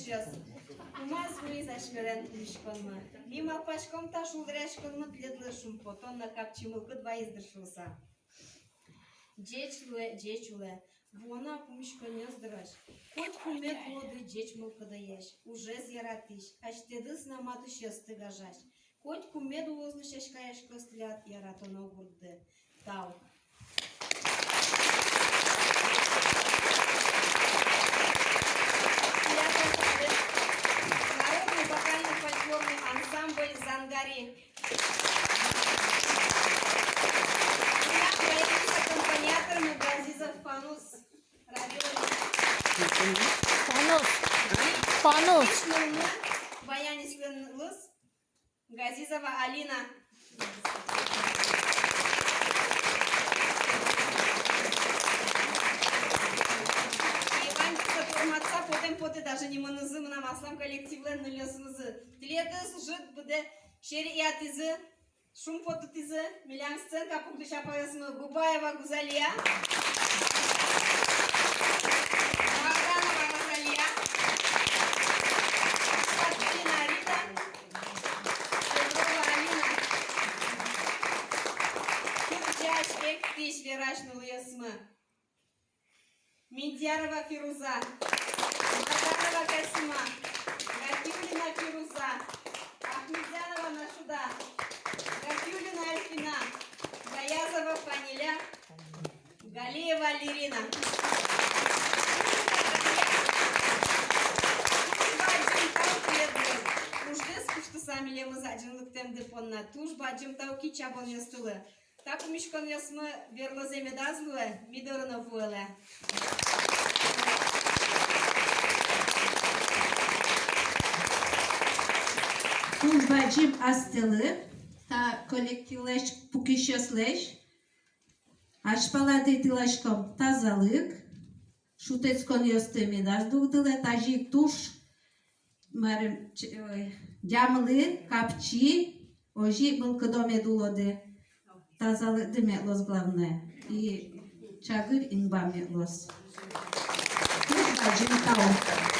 сейчас. Умаз вы зашкарен мишканма. Мимо пачком та шулдряшканма тледлы шумпотон на капчимылкы два издышылса. Джечуле. Вона пумишканя здраш. Хоть кумет воды джечмылкы даяш. Уже зяратыш. Аштеды снаматы шесты гажаш. Хоть кумет возлы шашкаяш костлят яратона гурды. Тау. Народный вокально-фольклорный ансамбль «Зангари». Меня проявился аккомпаниатор Газизов Фанус. Фанус. Баянислен Лыс. Газизова Алина. Потом даже не манызы, нам аслам коллективлен нулесынызы. Тіледіз жыт бұды шериятызы, шум потытызы, милям сценка пугды шапаясымы Губаева Гузалия. Маганова Розалия. Паткина Рита. Петрова Алина. Кырчаш Эктиш Верашны Луясмы. Миндярова Фируза. Макарова Касима, Гатюлина Фируза, Ахмедзянова Нашуда, Гатюлина Альфина, Гаязова Фаниля, Галеева Лирина. Уждес кушты сами лемы заджинлык темді понна, туж баджим тауки чабон ястулы. Так у мишкон ясмы верлозе медазлуэ, мидорына вуэлэ. Bacım astılı, ta kolektivleş, pukişesleş, aşpaladı dilaşkom tazalık, şuteskon yostemi dazdugdılı, tajik tuş, marım camlı, kapçı, oji mılkıdome dulody, tazalık demetlos glavne, i çagır inbametlos. Tuş bacım tau.